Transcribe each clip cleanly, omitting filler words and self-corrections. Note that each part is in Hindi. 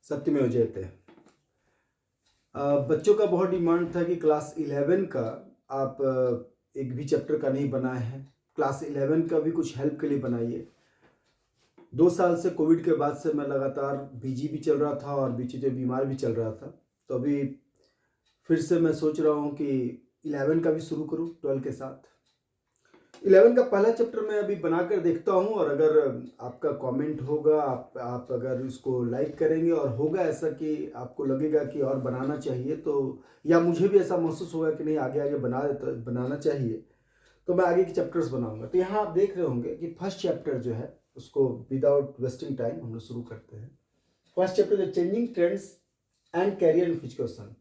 सत्यमेव जयते। बच्चों का बहुत डिमांड था कि क्लास 11 का आप एक भी चैप्टर का नहीं बनाए हैं, क्लास 11 का भी कुछ हेल्प के लिए बनाइए। 2 साल से कोविड के बाद से मैं लगातार बिजी भी चल रहा था और बीच में बीमार भी चल रहा था, तो अभी फिर से मैं सोच रहा हूँ कि 11 का भी शुरू करूँ 12 के साथ। 11 का पहला चैप्टर मैं अभी बना कर देखता हूँ, और अगर आपका कमेंट होगा, आप अगर इसको लाइक करेंगे और होगा ऐसा कि आपको लगेगा कि और बनाना चाहिए, तो या मुझे भी ऐसा महसूस होगा कि नहीं आगे आगे बनाना चाहिए, तो मैं आगे के चैप्टर्स बनाऊंगा। तो यहाँ आप देख रहे होंगे कि फर्स्ट चैप्टर जो है उसको विदाउट वेस्टिंग टाइम हम लोग शुरू करते हैं। फर्स्ट चैप्टर जो changing trends and career in physical.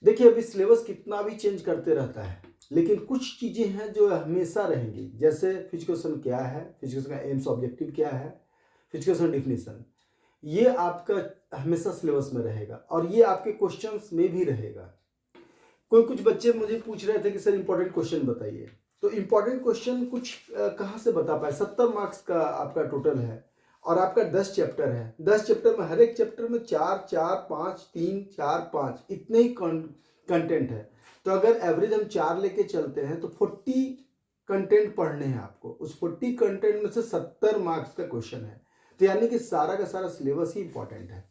देखिए, अभी सिलेबस कितना भी चेंज करते रहता है, लेकिन कुछ चीज़ें हैं जो हमेशा रहेंगी। जैसे फिजिकल क्या है, फिजिकल का एम्स ऑब्जेक्टिव क्या है, फिजिकल डिफिनीशन, ये आपका हमेशा सिलेबस में रहेगा और ये आपके क्वेश्चंस में भी रहेगा। कुछ बच्चे मुझे पूछ रहे थे कि सर इंपॉर्टेंट क्वेश्चन बताइए, तो इंपॉर्टेंट क्वेश्चन कुछ कहाँ से बता पाए। 70 मार्क्स का आपका टोटल है और आपका 10 चैप्टर है। 10 चैप्टर में हर एक चैप्टर में 4 4 5 3 4 5 इतने ही कंटेंट है। तो अगर एवरेज हम 4 लेके चलते हैं तो 40 कंटेंट पढ़ने हैं आपको। उस 40 कंटेंट में से 70 मार्क्स का क्वेश्चन है, तो यानी कि सारा का सारा सिलेबस ही इंपॉर्टेंट है।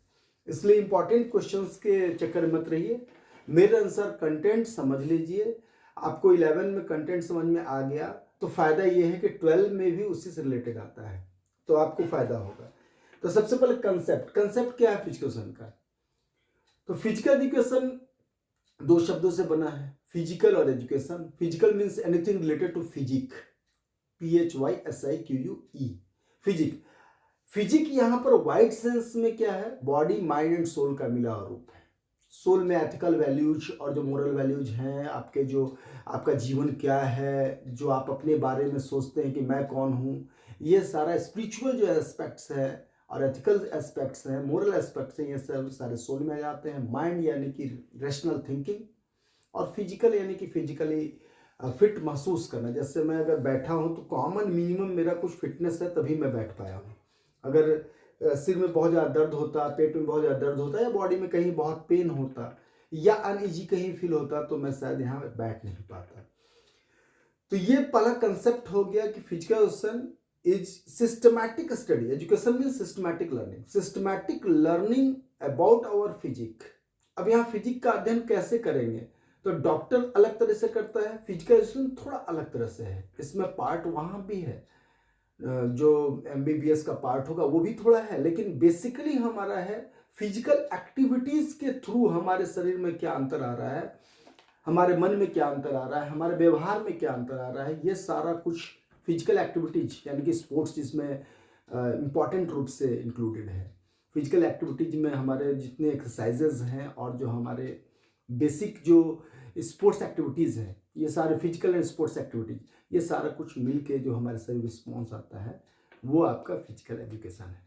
इसलिए इंपॉर्टेंट क्वेश्चंस के चक्कर में मत रहिए, मेरे अनुसार कंटेंट समझ लीजिए। आपको 11 में कंटेंट समझ में आ गया तो फायदा ये है कि 12 में भी उसी से रिलेटेड आता है, तो आपको फायदा होगा। तो सबसे पहले कंसेप्ट क्या है फिजिकल का। तो फिजिकल एजुकेशन 2 शब्दों से बना है, फिजिकल और education. Physical means anything related to physique, PHYSIQUE, physique. Physique यहाँ पर वाइड सेंस में क्या है, बॉडी माइंड एंड सोल का मिला रूप है। सोल में एथिकल वैल्यूज और जो मोरल वैल्यूज हैं, आपके जो आपका जीवन क्या है, जो आप अपने बारे में सोचते हैं कि मैं कौन हूँ, ये सारा स्पिरिचुअल जो एस्पेक्ट्स है और एथिकल एस्पेक्ट्स हैं, मोरल एस्पेक्ट्स हैं, ये सब सारे सोल में आ जाते हैं। माइंड यानी कि रैशनल थिंकिंग, और फिजिकल यानी कि फिजिकली फिट महसूस करना। जैसे मैं अगर बैठा हूँ तो कॉमन मिनिमम मेरा कुछ फिटनेस है तभी मैं बैठ पाया हूँ। अगर सिर में बहुत ज़्यादा दर्द होता, पेट में बहुत ज़्यादा दर्द होता, या बॉडी में कहीं बहुत पेन होता या अनइजी कहीं फील होता, तो मैं शायद यहाँ बैठ नहीं पाता। तो ये पहला कंसेप्ट हो गया कि physical education is systematic study. Education mean systematic learning, systematic learning about our physique. अब यहाँ फिजिक का अध्ययन कैसे करेंगे, तो डॉक्टर अलग तरह से करता है, फिजिकल एजुकेशन थोड़ा अलग तरह से है। इसमें पार्ट वहाँ भी है, जो MBBS का पार्ट होगा वो भी थोड़ा है, लेकिन बेसिकली हमारा है फिजिकल एक्टिविटीज के थ्रू हमारे शरीर में क्या अंतर आ रहा है, हमारे मन में क्या अंतर आ रहा है, हमारे व्यवहार में क्या अंतर आ रहा है, ये सारा कुछ फिजिकल एक्टिविटीज यानी कि स्पोर्ट्स जिसमें इम्पॉर्टेंट रूप से इंक्लूडेड है। फिजिकल एक्टिविटीज में हमारे जितने एक्सरसाइजेज हैं और जो हमारे बेसिक जो स्पोर्ट्स एक्टिविटीज़ हैं, ये सारे फिजिकल एंड स्पोर्ट्स एक्टिविटीज, ये सारा कुछ मिल के जो हमारे शरीर रिस्पॉन्स आता है, वो आपका फिजिकल एजुकेशन है।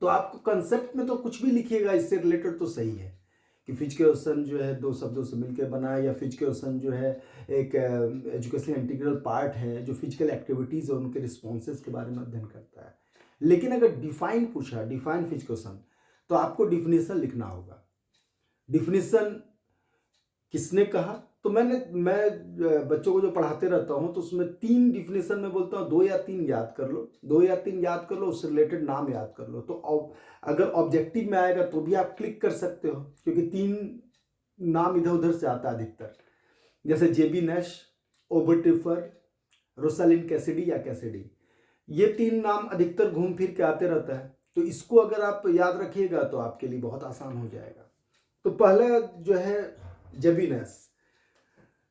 तो आपको कंसेप्ट में तो कुछ भी लिखिएगा इससे रिलेटेड तो सही है कि फिजिकल एजुकेशन जो है 2 शब्दों से मिलकर बना है, या फिजिकल एजुकेशन जो है एक एजुकेशन इंटीग्रल पार्ट है जो फिजिकल एक्टिविटीज़ और उनके रिस्पॉन्सेज के बारे में अध्ययन करता है। लेकिन अगर डिफाइन पूछा, डिफाइन फिजिकल एजुकेशन, तो आपको डिफिनीशन लिखना होगा। डिफिनीशन किसने कहा, तो मैं बच्चों को जो पढ़ाते रहता हूँ तो उसमें 3 डिफिनेशन में बोलता हूँ, 2 या 3 याद कर लो, 2 या 3 याद कर लो, उससे रिलेटेड नाम याद कर लो। तो अगर ऑब्जेक्टिव में आएगा तो भी आप क्लिक कर सकते हो, क्योंकि 3 नाम इधर उधर से आता है अधिकतर, जैसे JB नैश, ओबर्टिफर, रोसालिन कैसिडी या कैसिडी, ये 3 नाम अधिकतर घूम फिर के आते रहता है। तो इसको अगर आप याद रखिएगा तो आपके लिए बहुत आसान हो जाएगा। तो पहला जो है जेबीनेस,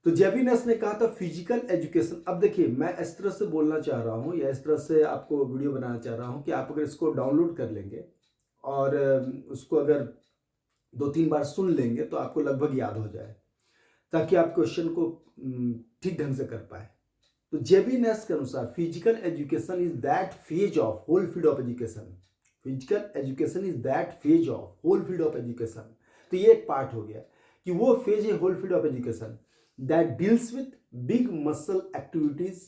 तो जेबीनेस ने कहा था फिजिकल एजुकेशन। अब देखिए, मैं इस तरह से बोलना चाह रहा हूँ या इस तरह से आपको वीडियो बनाना चाह रहा हूँ कि आप अगर इसको डाउनलोड कर लेंगे और उसको अगर 2-3 बार सुन लेंगे तो आपको लगभग याद हो जाए, ताकि आप क्वेश्चन को ठीक ढंग से कर पाए। तो जेबीनेस के अनुसार physical education is that phase of whole field of education. Physical education is that phase of whole field of education. तो ये एक पार्ट हो गया कि वो फेज है whole field of education that deals with big muscle activities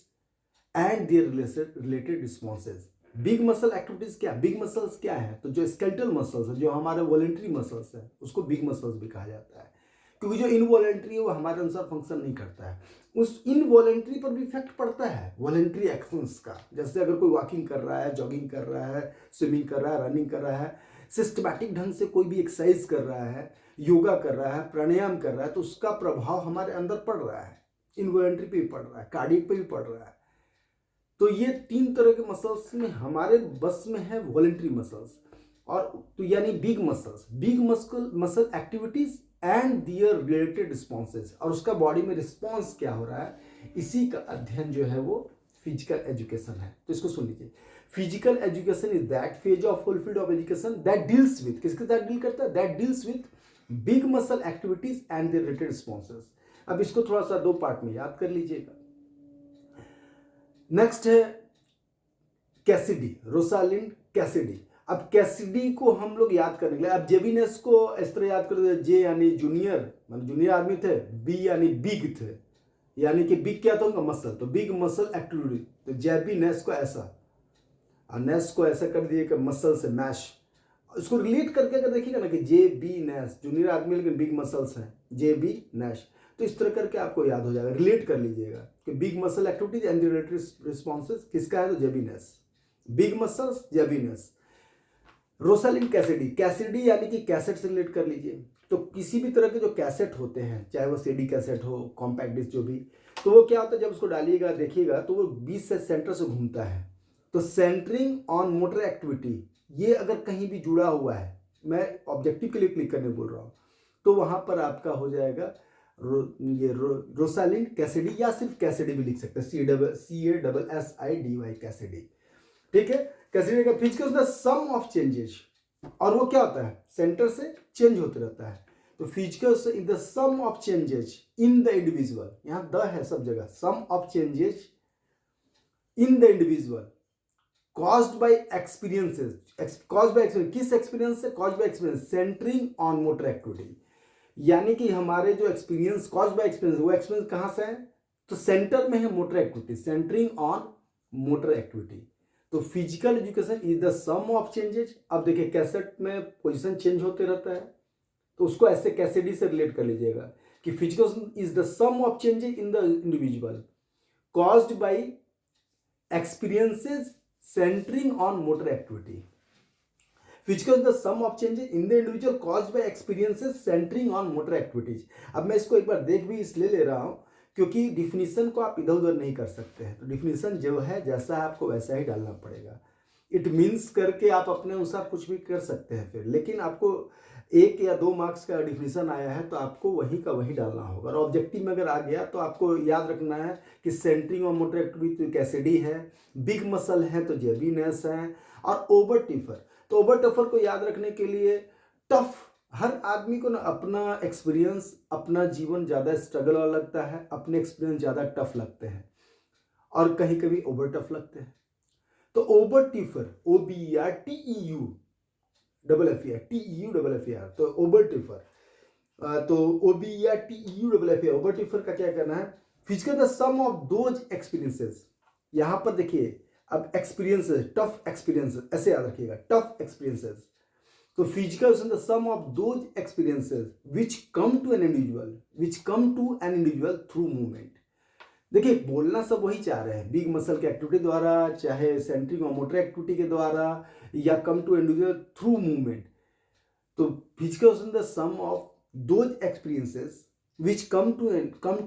and their related responses. Big muscle activities क्या, बिग मसल्स क्या है, तो जो स्केलेटल मसल्स है, जो हमारे वॉलेंट्री मसल्स है, उसको बिग मसल्स भी कहा जाता है, क्योंकि जो इनवॉलेंट्री है वो हमारे अनुसार फंक्शन नहीं करता है, उस इनवॉलेंट्री पर भी इफेक्ट पड़ता है वॉलेंट्री एक्शंस का। जैसे अगर कोई वॉकिंग कर रहा है, जॉगिंग कर रहा है, स्विमिंग कर रहा है, रनिंग कर रहा है, सिस्टमैटिक ढंग से कोई भी एक्सरसाइज कर रहा है, योगा कर रहा है, प्राणायाम कर रहा है, तो उसका प्रभाव हमारे अंदर पड़ रहा है, इनवॉलेंट्री पे भी पड़ रहा है, कार्डियक पे भी पड़ रहा है। तो ये 3 तरह के मसल्स में हमारे बस में है वॉलेंट्री मसल्स, और तो यानी big muscles, big muscle activities and their related responses, और उसका बॉडी में रिस्पॉन्स क्या हो रहा है, इसी का अध्ययन जो है वो फिजिकल एजुकेशन है। तो इसको सुन लीजिए, physical education is that phase of full field of education that deals with, किसके साथ डील करता है, that deals with big muscle activities and their related responses. अब इसको थोड़ा सा 2 पार्ट में याद कर लीजिएगा। नेक्स्ट है कैसिडी, रोसालिंड कैसिडी। अब कैसिडी को हम लोग याद करने के लिए, अब जेबिनेस को इस तरह याद करते थे, जे यानी जूनियर, मतलब जूनियर आदमी थे, बी यानी बिग थे, यानी कि बिग क्या था उनका मसल, तो बिग मसल एक्टिविटी, तो जेबिनेस को ऐसा, और नेस को ऐसा कर दिए कि मसल से मैश, इसको रिलेट करके अगर देखिएगा ना कि जे बी नेस, जूनियर आदमी लेकिन बिग मसल्स हैं, जे बी नेश, तो इस तरह करके आपको याद हो जाएगा, रिलेट कर लीजिएगा कि big muscle activities and related responses किसका है, तो जेबीनेस, बिग मसल्स जेबीनेस। रोसालिंड कैसिडी, कैसिडी यानी कि कैसेट से रिलेट कर लीजिए, तो किसी भी तरह के जो कैसेट होते हैं, चाहे वो सीडी कैसेट हो, कॉम्पैक्ट डिस्क, जो भी, तो वो क्या होता है, जब उसको डालिएगा देखिएगा तो वो बीच से सेंटर से घूमता है, तो सेंटरिंग ऑन मोटर एक्टिविटी, ये अगर कहीं भी जुड़ा हुआ है, मैं ऑब्जेक्टिव के लिए क्लिक करने बोल रहा हूँ, तो वहाँ पर आपका हो जाएगा रोसालिंड कैसिडी, या सिर्फ कैसिडी भी लिख सकते हैं, CASSIDY कैसिडी, ठीक है। कैसिडी का फिजिकल सम ऑफ चेंजेस, और वो क्या होता है, सेंटर से चेंज होते रहता है, तो फिजिकल से in the sum of changes in the individual, यहाँ द है सब जगह, sum of changes in the individual caused by experiences, caused by experience, किस एक्सपीरियंस से, caused by experience centering on motor activity, यानी कि हमारे जो एक्सपीरियंस, caused by experience, वो एक्सपीरियंस कहाँ से है, तो सेंटर में है motor activity, centring on motor activity. तो physical education is the sum of changes. अब देखिए कैसेट में पोजीशन चेंज होते रहता है, तो उसको ऐसे कैसेडी से रिलेट कर लीजिएगा कि physical is the sum of changes in the individual caused by experiences centering on motor activity. Physical is the sum of changes in the individual caused by experiences centering on motor activities. अब मैं इसको एक बार देख भी इसलिए ले रहा हूँ क्योंकि डिफिनीशन को आप इधर उधर नहीं कर सकते हैं, तो डिफिनीशन जो है जैसा है आपको वैसा ही डालना पड़ेगा। इट मीन्स करके आप अपने अनुसार कुछ भी कर सकते हैं फिर, लेकिन आपको 1 या 2 मार्क्स का डिफिनीशन आया है तो आपको वही का वही डालना होगा, और ऑब्जेक्टिव में अगर आ गया तो आपको याद रखना है कि सेंटरिंग और मोटर एक्टिविटी कैसिडी है, बिग मसल है तो जेबीनेस है, और ओवर टिफर, तो ओवर टफर को याद रखने के लिए टफ, हर आदमी को ना अपना एक्सपीरियंस, अपना जीवन ज़्यादा स्ट्रगल वाला लगता है, अपने एक्सपीरियंस ज़्यादा टफ लगते हैं, और कहीं कभी ओवर टफ लगते हैं। तो Oberteuffer, OBERTEU double FER, TEU तो ओवर टिफर, तो OBERTEU ओवर टिफर का क्या करना है, physical the sum of those experiences, यहां पर देखिए अब एक्सपीरियंसेस, टफ एक्सपीरियंसेस, ऐसे याद रखिएगा, टफ एक्सपीरियंसेस, तो physical is the sum of those experiences which come to an individual through movement. देखिए बोलना सब वही चाह रहे हैं, बिग मसल की एक्टिविटी द्वारा, चाहे सेंट्रिंग और मोटर एक्टिविटी के द्वारा, या come to individual through movement. तो physical is the sum of those experiences which come to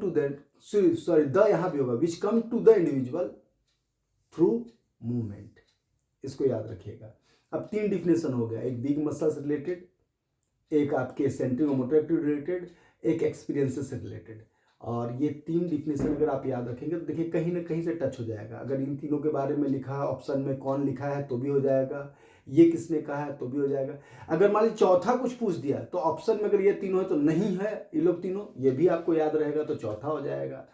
that, sorry the यहाँ भी होगा, which come to the individual through movement, इसको याद रखिएगा। अब 3 डिफिनेशन हो गया, एक बिग मसल से रिलेटेड, एक आपके सेंट्रिंग और मोटर एक्टिविटी रिलेटेड, एक एक्सपीरियंसेस से रिलेटेड, और ये 3 डिफिनेशन अगर आप याद रखेंगे तो देखिए कहीं ना कहीं से टच हो जाएगा। अगर इन तीनों के बारे में लिखा है ऑप्शन में, कौन लिखा है तो भी हो जाएगा, ये किसने कहा है तो भी हो जाएगा। अगर मान लीजिए चौथा कुछ पूछ दिया तो ऑप्शन में अगर ये तीनों है तो नहीं है ये लोग तीनों, ये भी आपको याद रहेगा तो चौथा हो जाएगा।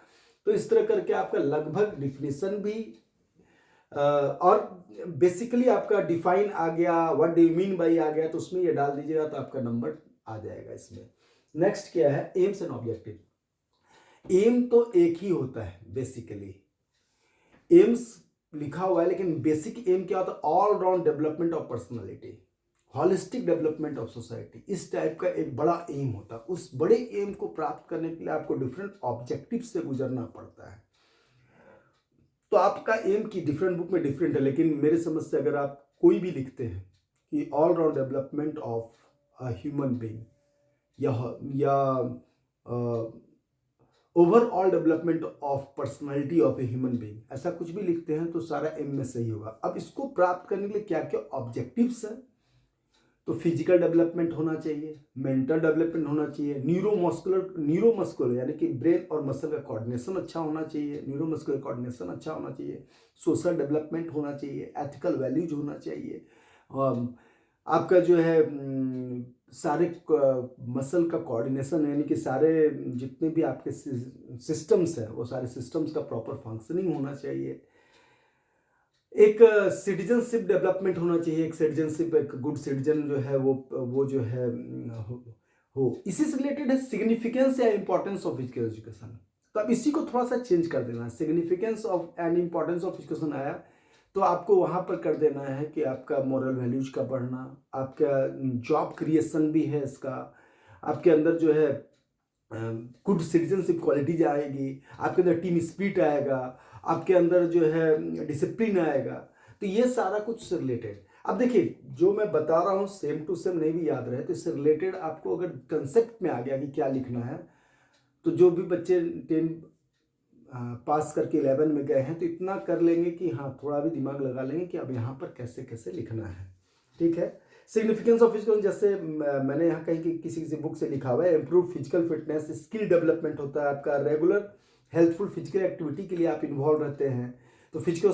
तो इस तरह करके आपका लगभग डिफिनेशन भी और बेसिकली आपका डिफाइन आ गया, what do you mean by आ गया, तो उसमें ये डाल दीजिएगा तो आपका नंबर आ जाएगा इसमें। नेक्स्ट क्या है, एम्स एंड ऑब्जेक्टिव। एम तो एक ही होता है बेसिकली, एम्स लिखा हुआ है, लेकिन बेसिक एम क्या होता है? All round development of personality, holistic development of society, इस टाइप का एक बड़ा एम होता है। उस बड़े एम को प्राप्त करने के लिए आपको डिफरेंट ऑब्जेक्टिव से गुजरना पड़ता है। तो आपका एम की डिफरेंट बुक में डिफरेंट है, लेकिन मेरे समझ से अगर आप कोई भी लिखते हैं कि all round development of a human being या overall development of personality of a human being, ऐसा कुछ भी लिखते हैं तो सारा एम में सही होगा। अब इसको प्राप्त करने के लिए क्या क्या ऑब्जेक्टिव्स हैं? तो फिजिकल डेवलपमेंट होना चाहिए, मेंटल डेवलपमेंट होना चाहिए, न्यूरोमस्कुलर यानी कि ब्रेन और मसल का कोऑर्डिनेशन अच्छा होना चाहिए, न्यूरोमस्कुलर कोऑर्डिनेशन अच्छा होना चाहिए, सोशल डेवलपमेंट होना चाहिए, एथिकल वैल्यूज होना चाहिए, आपका जो है सारे मसल का कोऑर्डिनेशन यानी कि सारे जितने भी आपके सिस्टम्स हैं वो सारे सिस्टम्स का प्रॉपर फंक्शनिंग होना चाहिए, एक सिटीजनशिप डेवलपमेंट होना चाहिए, एक सिटीजनशिप, एक गुड सिटीजन जो है वो जो है हो। इसी से रिलेटेड है सिग्निफिकेंस या इंपॉर्टेंस ऑफ फिजिकल एजुकेशन। तो अब इसी को थोड़ा सा चेंज कर देना है, significance of and importance of education आया तो आपको वहाँ पर कर देना है कि आपका मॉरल वैल्यूज का बढ़ना, आपका जॉब क्रिएशन भी है इसका, आपके अंदर जो है गुड सिटीजनशिप क्वालिटीज आएगी, आपके अंदर टीम स्पिरिट आएगा, आपके अंदर जो है डिसिप्लिन आएगा। तो ये सारा कुछ से रिलेटेड। अब देखिए जो मैं बता रहा हूँ सेम टू सेम नहीं भी याद रहे तो इससे रिलेटेड आपको अगर कंसेप्ट में आ गया कि क्या लिखना है, तो जो भी बच्चे 10 पास करके 11 में गए हैं तो इतना कर लेंगे कि हाँ थोड़ा भी दिमाग लगा लेंगे कि अब यहाँ पर कैसे कैसे लिखना है। ठीक है। सिग्निफिकेंस ऑफ फिजिकल, जैसे मैंने यहाँ कहीं कि किसी बुक से लिखा हुआ है, improve physical fitness, skill development होता है आपका, रेगुलर हेल्थफुल फिजिकल एक्टिविटी के लिए आप इन्वॉल्व रहते हैं। तो फिजिकल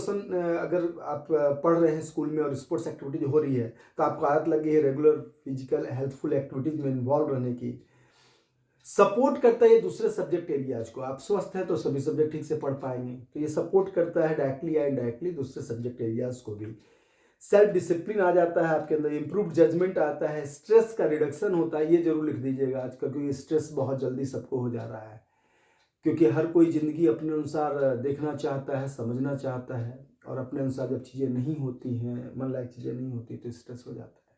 अगर आप पढ़ रहे हैं स्कूल में और स्पोर्ट्स एक्टिविटीज हो रही है तो आपको आदत लगी है रेगुलर फिजिकल हेल्थफुल एक्टिविटीज में इन्वॉल्व रहने की। सपोर्ट करता है ये दूसरे सब्जेक्ट एरियाज को, आप स्वस्थ हैं तो सभी सब्जेक्ट ठीक से पढ़ पाएंगे, तो ये सपोर्ट करता है डायरेक्टली या इनडायरेक्टली दूसरे सब्जेक्ट एरियाज को भी। सेल्फ डिसिप्लिन आ जाता है आपके अंदर, इंप्रूव जजमेंट आता है, स्ट्रेस का रिडक्शन होता है, ये जरूर लिख दीजिएगा आजकल क्योंकि स्ट्रेस बहुत जल्दी सबको हो जा रहा है, क्योंकि हर कोई ज़िंदगी अपने अनुसार देखना चाहता है, समझना चाहता है, और अपने अनुसार जब चीज़ें नहीं होती हैं, मन लायक चीज़ें नहीं होती तो स्ट्रेस हो जाता है।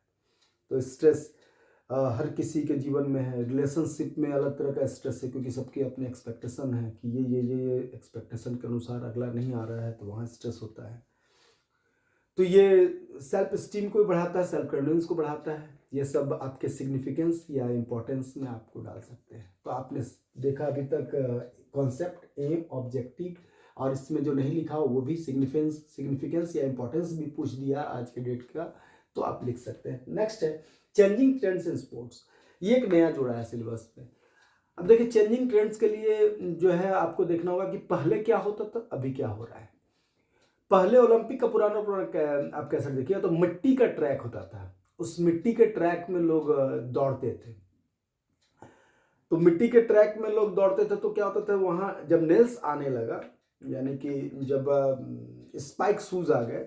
तो स्ट्रेस हर किसी के जीवन में है। रिलेशनशिप में अलग तरह का स्ट्रेस है क्योंकि सबकी अपनी एक्सपेक्टेशन है कि ये एक्सपेक्टेशन के अनुसार अगला नहीं आ रहा है तो वहाँ स्ट्रेस होता है। तो ये सेल्फ स्टीम को भी बढ़ाता है, सेल्फ कॉन्फिडेंस को बढ़ाता है। ये सब आपके सिग्निफिकेंस या इम्पोर्टेंस में आपको डाल सकते हैं। तो आपने देखा अभी तक कॉन्सेप्ट, एम, ऑब्जेक्टिव, और इसमें जो नहीं लिखा हो वो भी सिग्निफिकेंस या इम्पोर्टेंस भी पूछ दिया आज के डेट का, तो आप लिख सकते हैं। नेक्स्ट है चेंजिंग ट्रेंड्स इन स्पोर्ट्स, ये एक नया जोड़ा है सिलेबस में। अब देखिए चेंजिंग ट्रेंड्स के लिए जो है आपको देखना होगा कि पहले क्या होता था अभी क्या हो रहा है। पहले ओलंपिक का पुराना आप कह सकते देखिए तो मिट्टी का ट्रैक होता था, उस मिट्टी के ट्रैक में लोग दौड़ते थे। तो मिट्टी के ट्रैक में लोग दौड़ते थे तो क्या होता था वहाँ जब नेल्स आने लगा, यानी कि जब स्पाइक शूज आ गए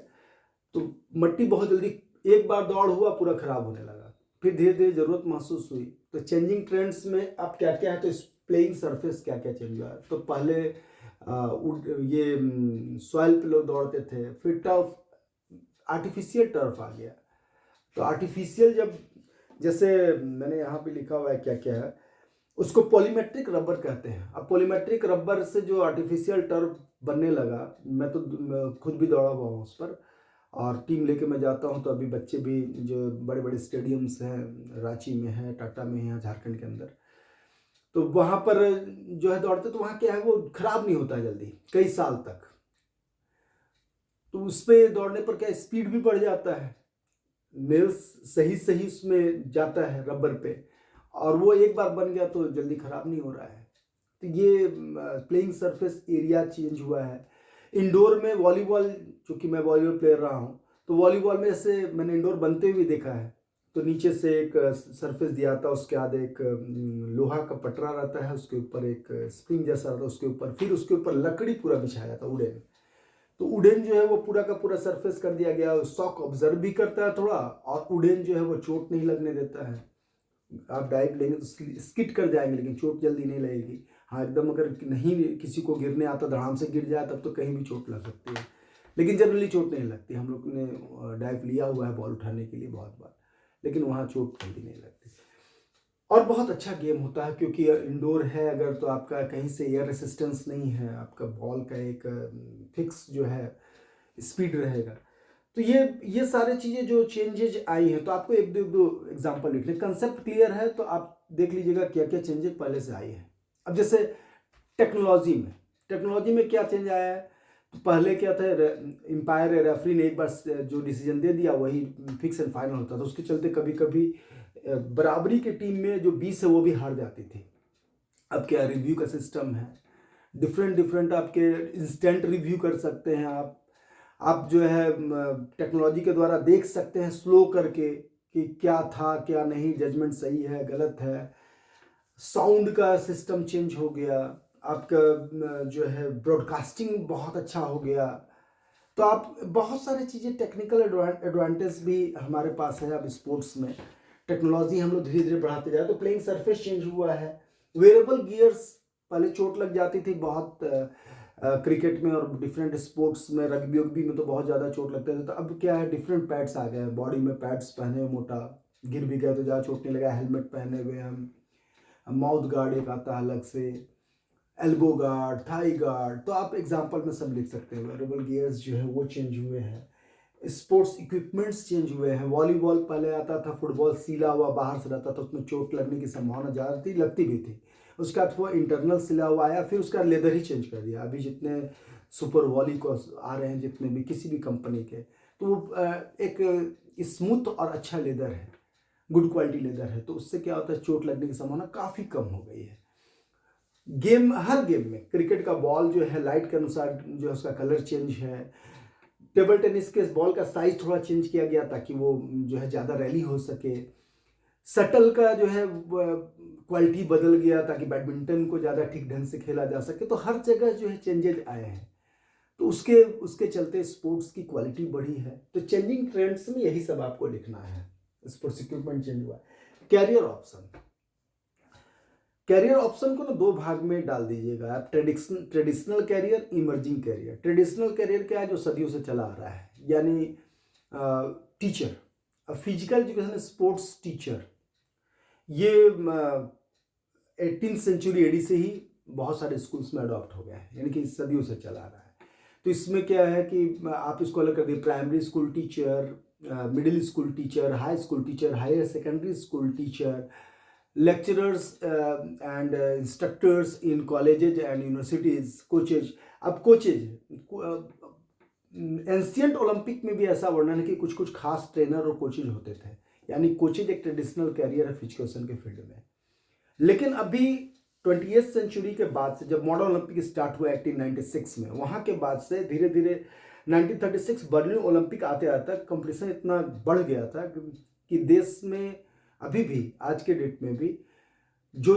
तो मिट्टी बहुत जल्दी, एक बार दौड़ हुआ पूरा खराब होने लगा, फिर धीरे धीरे जरूरत महसूस हुई। तो चेंजिंग ट्रेंड्स में अब क्या क्या है, तो प्लेइंग सरफेस क्या क्या चेंज हुआ है। तो पहले ये सॉइल पे लोग दौड़ते थे, फिर टर्फ, आर्टिफिशियल टर्फ आ गया। तो आर्टिफिशियल जब, जैसे मैंने यहाँ पे लिखा हुआ है क्या क्या है, उसको पॉलीमेट्रिक रबर कहते हैं। अब पॉलीमेट्रिक रबर से जो आर्टिफिशियल टर्फ बनने लगा, मैं तो खुद भी दौड़ा हुआ हूँ उस पर, और टीम लेके मैं जाता हूँ। तो अभी बच्चे भी जो बड़े बड़े स्टेडियम्स हैं, रांची में है, टाटा में है, झारखंड के अंदर, तो वहाँ पर जो है दौड़ते तो वहाँ क्या है वो खराब नहीं होता है जल्दी, कई साल तक। तो उस पर दौड़ने पर क्या स्पीड भी बढ़ जाता है, नेल्स सही सही उसमें जाता है रबर पे, और वो एक बार बन गया तो जल्दी खराब नहीं हो रहा है। तो ये प्लेइंग सरफेस एरिया चेंज हुआ है। इंडोर में वॉलीबॉल, चूँकि मैं वॉलीबॉल प्लेयर रहा हूँ, तो वॉलीबॉल में से मैंने इंडोर बनते हुए देखा है। तो नीचे से एक सरफेस दिया था, उसके बाद एक लोहा का पटरा रहता है, उसके ऊपर एक स्प्रिंग जैसा रहता है, उसके ऊपर फिर उसके ऊपर लकड़ी पूरा बिछाया जाता है, उड़ेन। तो उड़ेन जो है वो पूरा का पूरा सरफेस कर दिया गया, शॉक ऑब्जर्व भी करता है थोड़ा, और उड़ेन जो है वो चोट नहीं लगने देता है। आप डाइव लेंगे तो स्किट कर जाएंगे लेकिन चोट जल्दी नहीं लगेगी। हाँ एकदम अगर नहीं किसी को गिरने आता, धड़ाम से गिर जाए तब तो कहीं भी चोट लग सकती है। लेकिन जनरली चोट नहीं लगती। हम लोग ने डाइव लिया हुआ है बॉल उठाने के लिए बहुत बार, लेकिन वहाँ चोट जल्दी नहीं लगती। और बहुत अच्छा गेम होता है क्योंकि इंडोर है अगर, तो आपका कहीं से एयर रेसिस्टेंस नहीं है, आपका बॉल का एक फिक्स जो है स्पीड रहेगा। तो ये सारी चीज़ें जो चेंजेज आई हैं, तो आपको एक दो एग्जांपल लिखने, कंसेप्ट क्लियर है तो आप देख लीजिएगा क्या क्या चेंजेस पहले से आई हैं। अब जैसे टेक्नोलॉजी में क्या चेंज आया है, तो पहले क्या था, एम्पायर रेफरी ने एक बार जो डिसीजन दे दिया वही फिक्स एंड फाइनल होता था। उसके चलते कभी कभी बराबरी की टीम में जो 20 है वो भी हार जाती थी। अब क्या रिव्यू का सिस्टम है, डिफरेंट आपके इंस्टेंट रिव्यू कर सकते हैं आप जो है टेक्नोलॉजी के द्वारा देख सकते हैं स्लो करके कि क्या था क्या नहीं, जजमेंट सही है गलत है। साउंड का सिस्टम चेंज हो गया, आपका जो है ब्रॉडकास्टिंग बहुत अच्छा हो गया। तो आप बहुत सारी चीज़ें टेक्निकल एडवांटेज भी हमारे पास है। अब स्पोर्ट्स में टेक्नोलॉजी हम लोग धीरे धीरे बढ़ाते जा रहे हैं। तो प्लेइंग सरफेस चेंज हुआ है, वेरेबल गियर्स, पहले चोट लग जाती थी बहुत क्रिकेट में और डिफरेंट स्पोर्ट्स में, रग्बी में तो बहुत ज़्यादा चोट लगते थे। तो अब क्या है, डिफरेंट पैड्स आ गए हैं, बॉडी में पैड्स पहने हुए मोटा, गिर भी गए तो ज़्यादा चोट नहीं लगा। हेलमेट पहने हुए हम, माउथ गार्ड एक आता है अलग से, एल्बो गार्ड, थाई गार्ड, तो आप एग्जांपल में सब लिख सकते हैं। वेरेबल गियर्स जो है वो चेंज हुए हैं, स्पोर्ट्स इक्विपमेंट्स चेंज हुए हैं। वॉलीबॉल पहले आता था, फुटबॉल सीला हुआ बाहर से रहता था, उसमें चोट लगने की संभावना ज़्यादा थी, लगती भी थी। उसके बाद वो इंटरनल सिला हुआ आया, फिर उसका लेदर ही चेंज कर दिया। अभी जितने सुपर वॉली को आ रहे हैं, जितने भी किसी भी कंपनी के, तो वो एक स्मूथ और अच्छा लेदर है, गुड क्वालिटी लेदर है। तो उससे क्या होता है, चोट लगने की संभावना काफ़ी कम हो गई है। हर गेम में क्रिकेट का बॉल जो है लाइट के अनुसार जो है उसका कलर चेंज है। टेबल टेनिस के बॉल का साइज थोड़ा चेंज किया गया ताकि वो जो है ज़्यादा रैली हो सके। शटल का जो है क्वालिटी बदल गया ताकि बैडमिंटन को ज़्यादा ठीक ढंग से खेला जा सके। तो हर जगह जो है चेंजेज आए हैं, तो उसके चलते स्पोर्ट्स की क्वालिटी बढ़ी है। तो चेंजिंग ट्रेंड्स में यही सब आपको लिखना है। स्पोर्ट्स इक्विपमेंट चेंज हुआ। कैरियर ऑप्शन को ना दो भाग में डाल दीजिएगा आप, traditional career, emerging career. Traditional career क्या है, जो सदियों से चला आ रहा है, यानी teacher, physical education sports teacher. ये 18th सेंचुरी एडी से ही बहुत सारे स्कूल्स में अडॉप्ट हो गया है, यानी कि सदियों से चला आ रहा है। तो इसमें क्या है कि आप इसको अलग कर दिए, primary school teacher, middle school teacher, high school teacher, higher secondary school teacher, lecturers and instructors in colleges and universities, coaches। अब कोचेज, एंशियंट ओलंपिक में भी ऐसा वर्णन है कि कुछ कुछ खास ट्रेनर और कोचेज होते थे, यानी कोचेज एक ट्रेडिशनल कैरियर है फिजिकल के फील्ड में। लेकिन अभी 20th सेंचुरी के बाद से, जब मॉडर्न ओलंपिक स्टार्ट हुआ 1896 में, वहाँ के बाद से धीरे धीरे 1936 बर्लिन ओलंपिक आते आते कंपटीशन इतना बढ़ गया था कि देश में अभी भी आज के डेट में भी जो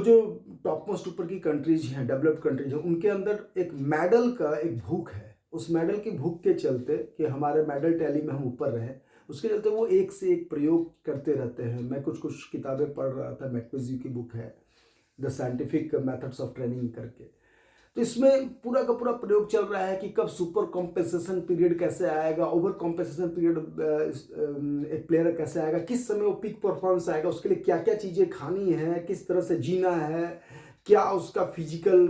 टॉप मोस्ट ऊपर की कंट्रीज हैं, डेवलप्ड कंट्रीज हैं, उनके अंदर एक मेडल का एक भूख है। उस मेडल की भूख के चलते कि हमारे मेडल टैली में हम ऊपर रहें, उसके चलते वो एक से एक प्रयोग करते रहते हैं। मैं कुछ किताबें पढ़ रहा था, मैकवेजी की बुक है the scientific methods of training करके। तो इसमें पूरा का पूरा प्रयोग चल रहा है कि कब सुपर कॉम्पेंसेशन पीरियड कैसे आएगा, ओवर कॉम्पेंसेशन पीरियड एक प्लेयर कैसे आएगा, किस समय वो पीक परफॉर्मेंस आएगा, उसके लिए क्या क्या चीज़ें खानी है, किस तरह से जीना है, क्या उसका फिजिकल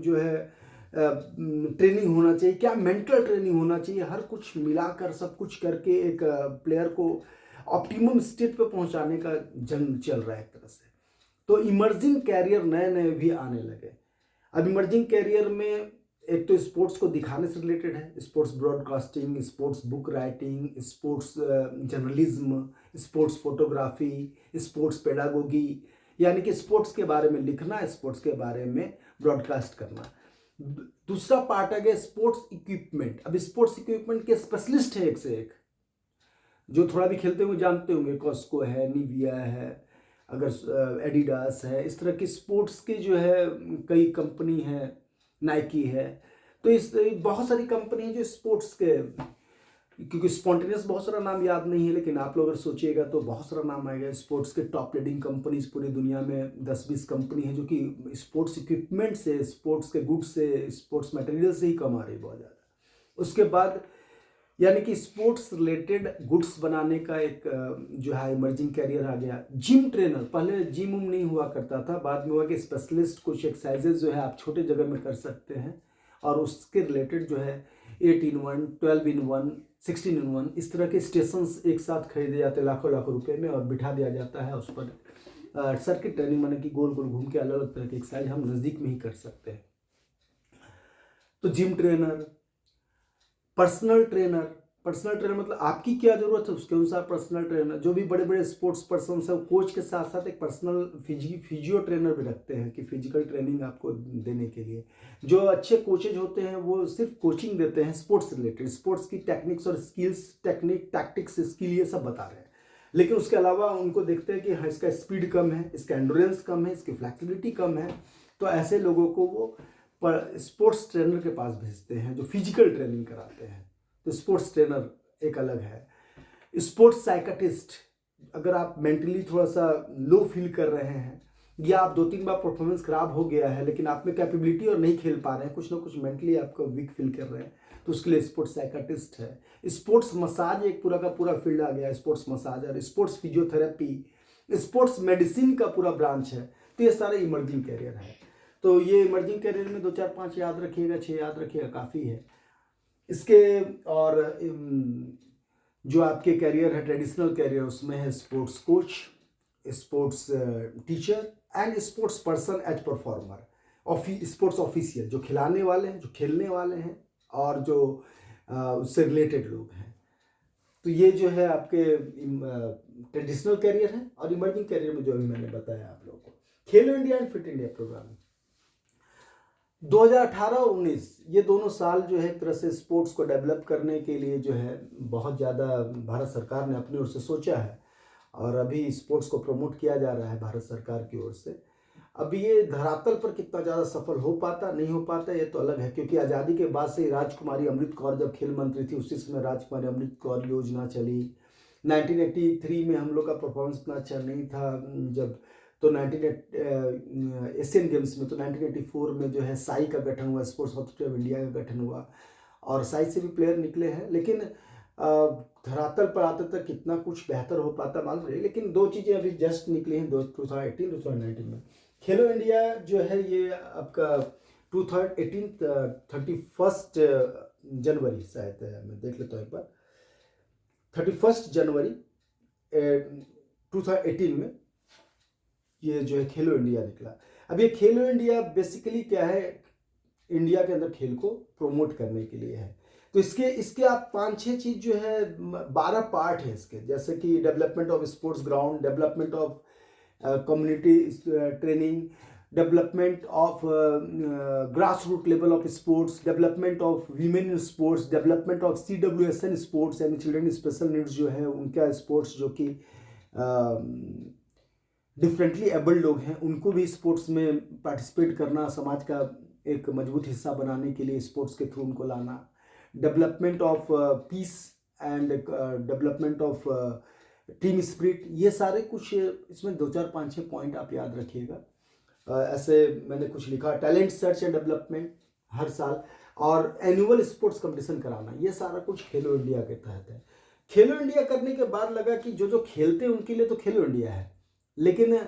जो है ट्रेनिंग होना चाहिए, क्या मेंटल ट्रेनिंग होना चाहिए, हर कुछ मिलाकर सब कुछ करके एक प्लेयर को ऑप्टिमम स्टेट पे पहुंचाने का जंग चल रहा है एक तरह से। तो इमर्जिंग कैरियर नए नए भी आने लगे। अब इमर्जिंग कैरियर में एक तो स्पोर्ट्स को दिखाने से रिलेटेड है, sports broadcasting, sports book writing, sports journalism, sports photography, sports pedagogy, यानी कि स्पोर्ट्स के बारे में लिखना, स्पोर्ट्स के बारे में ब्रॉडकास्ट करना। दूसरा पार्ट आ गया स्पोर्ट्स इक्विपमेंट। अब स्पोर्ट्स इक्विपमेंट के स्पेशलिस्ट है एक से एक, जो थोड़ा भी खेलते हुए जानते होंगे, कॉस्को है, निविया है, अगर एडिडास है, इस तरह की स्पोर्ट्स की जो है कई कंपनी है, नाइकी है। तो इस बहुत सारी कंपनी है जो स्पोर्ट्स के, क्योंकि स्पॉन्टेनियस बहुत सारा नाम याद नहीं है, लेकिन आप लोग अगर सोचिएगा तो बहुत सारा नाम आएगा। स्पोर्ट्स के टॉप लीडिंग कंपनीज पूरी दुनिया में 10-20 कंपनी है जो कि स्पोर्ट्स इक्विपमेंट से, स्पोर्ट्स के गुड्स से, स्पोर्ट्स मटेरियल से ही कमा रही बहुत ज़्यादा। उसके बाद यानी कि स्पोर्ट्स रिलेटेड गुड्स बनाने का एक जो है इमर्जिंग कैरियर आ गया। जिम ट्रेनर, पहले जिम उम नहीं हुआ करता था, बाद में हुआ कि स्पेशलिस्ट कुछ एक्सरसाइजेज जो है आप छोटे जगह में कर सकते हैं और उसके रिलेटेड जो है 8 in 1, 12 in 1, 16 in 1 इस तरह के स्टेशंस एक साथ खरीदे जाते हैं लाखों लाखों रुपए में और बिठा दिया जाता है उस पर सर्किट ट्रेनिंग, माने कि गोल गोल घूम के अलग अलग तरह की एक्सरसाइज हम नज़दीक में ही कर सकते हैं। तो जिम ट्रेनर, पर्सनल ट्रेनर मतलब आपकी क्या ज़रूरत है उसके अनुसार पर्सनल ट्रेनर। जो भी बड़े बड़े स्पोर्ट्स पर्सन है कोच के साथ साथ एक पर्सनल फिजियो ट्रेनर भी रखते हैं कि फिजिकल ट्रेनिंग आपको देने के लिए। जो अच्छे कोचेज होते हैं वो सिर्फ कोचिंग देते हैं स्पोर्ट्स रिलेटेड, स्पोर्ट्स की टेक्निक्स और स्किल्स, टैक्टिक्स, स्किल ये सब बता रहे हैं, लेकिन उसके अलावा उनको देखते हैं कि हाँ इसका स्पीड कम है, इसका एंडोरेंस कम है, इसकी फ्लैक्सिबिलिटी कम है, तो ऐसे लोगों को वो स्पोर्ट्स ट्रेनर के पास भेजते हैं जो फिजिकल ट्रेनिंग कराते हैं। तो स्पोर्ट्स ट्रेनर एक अलग है। स्पोर्ट्स साइकाटिस्ट, अगर आप मेंटली थोड़ा सा लो फील कर रहे हैं या आप 2-3 बार परफॉर्मेंस खराब हो गया है लेकिन आप में कैपेबिलिटी और नहीं खेल पा रहे हैं, कुछ ना कुछ मेंटली आपको वीक फील कर रहे हैं, तो उसके लिए स्पोर्ट्स साइकाटिस्ट है। स्पोर्ट्स मसाज एक पूरा का पूरा फील्ड आ गया है, sports massager, sports physiotherapy, sports medicine का पूरा ब्रांच है। तो ये सारे इमर्जिंग कैरियर है। तो ये इमर्जिंग कैरियर में 2 4 5 याद रखिएगा, 6 याद रखिएगा, काफ़ी है इसके। और जो आपके कैरियर है ट्रेडिशनल कैरियर उसमें है sports coach, sports teacher and sports person as performer, sports official जो खिलाने वाले हैं, जो खेलने वाले हैं और जो उससे रिलेटेड लोग हैं। तो ये जो है आपके ट्रेडिशनल कैरियर है। और इमर्जिंग कैरियर में जो अभी मैंने बताया आप लोगों को, Khelo India and fit India programme 2018 और 19 ये दोनों साल जो है एक तरह से स्पोर्ट्स को डेवलप करने के लिए जो है बहुत ज़्यादा भारत सरकार ने अपनी ओर से सोचा है और अभी स्पोर्ट्स को प्रमोट किया जा रहा है भारत सरकार की ओर से। अब ये धरातल पर कितना ज़्यादा सफल हो पाता नहीं हो पाता ये तो अलग है, क्योंकि आज़ादी के बाद से राजकुमारी अमृत कौर जब खेल मंत्री थी उसी समय राजकुमारी अमृत कौर योजना चली। 1983 में हम लोग का परफॉर्मेंस इतना अच्छा नहीं था जब, तो 19 एशियन गेम्स में, तो 1984 में जो है साई का गठन हुआ, स्पोर्ट्स अथॉरिटी ऑफ इंडिया का गठन हुआ और साई से भी प्लेयर निकले हैं, लेकिन धरातल पर आते तक कितना कुछ बेहतर हो पाता मालूम नहीं। लेकिन 2 चीज़ें अभी जस्ट निकली हैं 2018 2019 में। खेलो इंडिया जो है ये आपका 2018 31 जनवरी शायद है, मैं देख लेता हूँ एक बार, 31 जनवरी 2018 में ये जो है खेलो इंडिया निकला। अब ये खेलो इंडिया बेसिकली क्या है, इंडिया के अंदर खेल को प्रमोट करने के लिए है। तो इसके आप 5-6 चीज़ जो है 12 पार्ट है इसके, जैसे कि development of sports ground, development of community training, development of grass root level of sports, development of women in sports, development of CWSN sports यानी चिल्ड्रन स्पेशल नीड्स जो है उनका स्पोर्ट्स, जो कि डिफरेंटली एबल्ड लोग हैं उनको भी स्पोर्ट्स में पार्टिसिपेट करना, समाज का एक मजबूत हिस्सा बनाने के लिए स्पोर्ट्स के थ्रू उनको लाना, development of peace and development of team spirit, ये सारे कुछ इसमें 2 4 5 6 पॉइंट आप याद रखिएगा। ऐसे मैंने कुछ लिखा, टैलेंट सर्च एंड डेवलपमेंट हर साल और एनुअल स्पोर्ट्स कंपटीशन कराना, ये सारा कुछ खेलो इंडिया के तहत है। खेलो इंडिया करने के बाद लगा कि जो खेलते हैं उनके लिए तो खेलो इंडिया है, लेकिन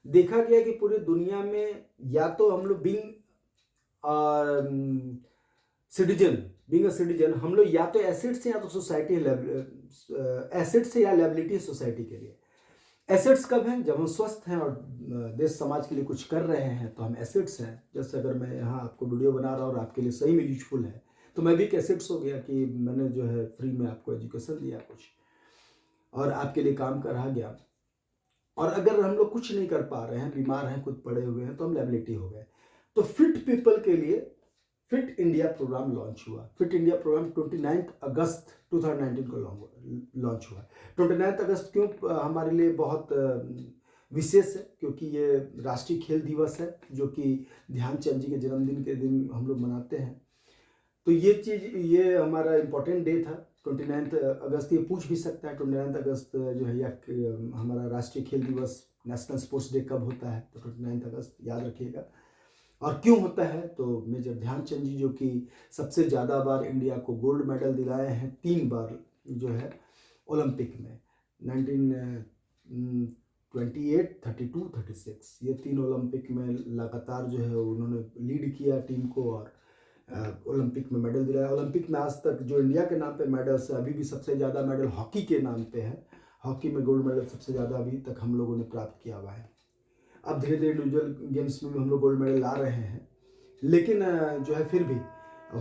देखा गया कि पूरी दुनिया में या तो हम लोग बीइंग अ सिटीजन हम लोग या तो एसेट्स हैं या तो सोसाइटी एसेट्स है या लायबिलिटी है सोसाइटी के लिए। एसेट्स कब हैं, जब हम स्वस्थ हैं और देश समाज के लिए कुछ कर रहे हैं तो हम एसेट्स हैं। जैसे अगर मैं यहाँ आपको वीडियो बना रहा हूँ और आपके लिए सही में यूजफुल है तो मैं भी एक एसेट्स हो गया कि मैंने जो है फ्री में आपको एजुकेशन दिया कुछ और आपके लिए काम कर रहा गया। और अगर हम लोग कुछ नहीं कर पा रहे हैं, बीमार हैं, खुद पड़े हुए हैं, तो हम लायबिलिटी हो गए। तो फिट पीपल के लिए फिट इंडिया प्रोग्राम लॉन्च हुआ। फिट इंडिया प्रोग्राम 29 अगस्त 2019 को लॉन्च हुआ। 29 अगस्त क्यों हमारे लिए बहुत विशेष है, क्योंकि ये राष्ट्रीय खेल दिवस है जो कि ध्यानचंद जी के जन्मदिन के दिन हम लोग मनाते हैं। तो ये हमारा इम्पोर्टेंट डे था 29 अगस्त। ये पूछ भी सकता है 29 अगस्त जो है या हमारा राष्ट्रीय खेल दिवस, नेशनल स्पोर्ट्स डे कब होता है, तो 29 अगस्त याद रखिएगा। और क्यों होता है, तो मेजर ध्यानचंद जी जो कि सबसे ज़्यादा बार इंडिया को गोल्ड मेडल दिलाए हैं, 3 बार जो है ओलंपिक में, 1928, 32, 36, ये 3 ओलंपिक में लगातार जो है उन्होंने लीड किया टीम को और ओलंपिक में मेडल दिलाया। ओलंपिक में आज तक जो इंडिया के नाम पे मेडल्स है, अभी भी सबसे ज़्यादा मेडल हॉकी के नाम पे है। हॉकी में गोल्ड मेडल सबसे ज़्यादा अभी तक हम लोगों ने प्राप्त किया हुआ है। अब धीरे धीरे इंडिविजुअल गेम्स में भी हम लोग गोल्ड मेडल ला रहे हैं, लेकिन जो है फिर भी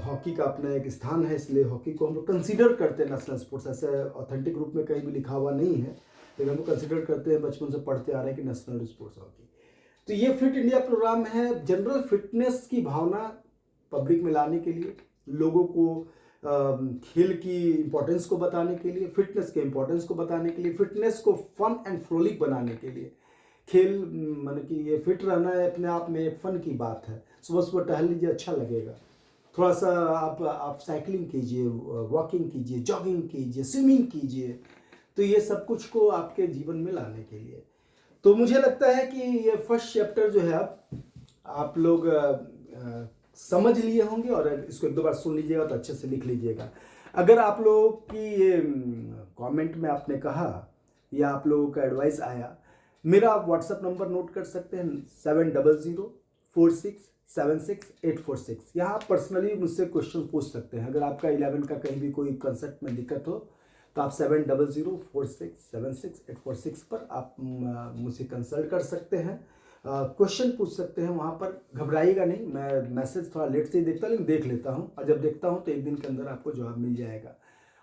हॉकी का अपना एक स्थान है, इसलिए हॉकी को हम लोग कंसिडर करते हैं नेशनल स्पोर्ट्स। ऐसे ऑथेंटिक रूप में कहीं भी लिखा हुआ नहीं है, लेकिन हम लोग कंसिडर करते हैं, बचपन से पढ़ते आ रहे हैं कि नेशनल स्पोर्ट्स हॉकी। तो ये फिट इंडिया प्रोग्राम है जनरल फिटनेस की भावना पब्लिक में लाने के लिए, लोगों को खेल की इम्पोर्टेंस को बताने के लिए, फिटनेस के इम्पोर्टेंस को बताने के लिए, फिटनेस को फन एंड फ्रोलिक बनाने के लिए। खेल माने कि ये फिट रहना है अपने आप में एक फ़न की बात है। सुबह सुबह टहल लीजिए, अच्छा लगेगा। थोड़ा सा आप साइकिलिंग कीजिए, वॉकिंग कीजिए, जॉगिंग कीजिए, स्विमिंग कीजिए, तो ये सब कुछ को आपके जीवन में लाने के लिए। तो मुझे लगता है कि ये फर्स्ट चैप्टर जो है आप लोग समझ लिए होंगे, और इसको एक दो बार सुन लीजिएगा तो अच्छे से लिख लीजिएगा। अगर आप लोगों की ये कमेंट में आपने कहा या आप लोगों का एडवाइस आया, मेरा व्हाट्सएप नंबर नोट कर सकते हैं 7004676846। यहाँ आप पर्सनली मुझसे क्वेश्चन पूछ सकते हैं। अगर आपका 11 का कहीं भी कोई कंसेप्ट में दिक्कत हो तो आप 7004676846 पर आप मुझसे कंसल्ट कर सकते हैं, क्वेश्चन पूछ सकते हैं। वहाँ पर घबराइएगा नहीं, मैं मैसेज थोड़ा लेट से ही देखता हूँ, लेकिन देख लेता हूँ, और जब देखता हूँ तो एक दिन के अंदर आपको जवाब मिल जाएगा।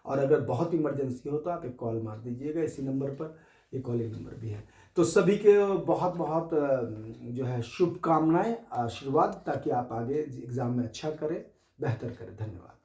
और अगर बहुत इमरजेंसी हो तो आप एक कॉल मार दीजिएगा, इसी नंबर पर, एक कॉलिंग नंबर भी है। तो सभी के बहुत बहुत जो है शुभकामनाएं, आशीर्वाद, ताकि आप आगे एग्ज़ाम में अच्छा करें, बेहतर करें। धन्यवाद।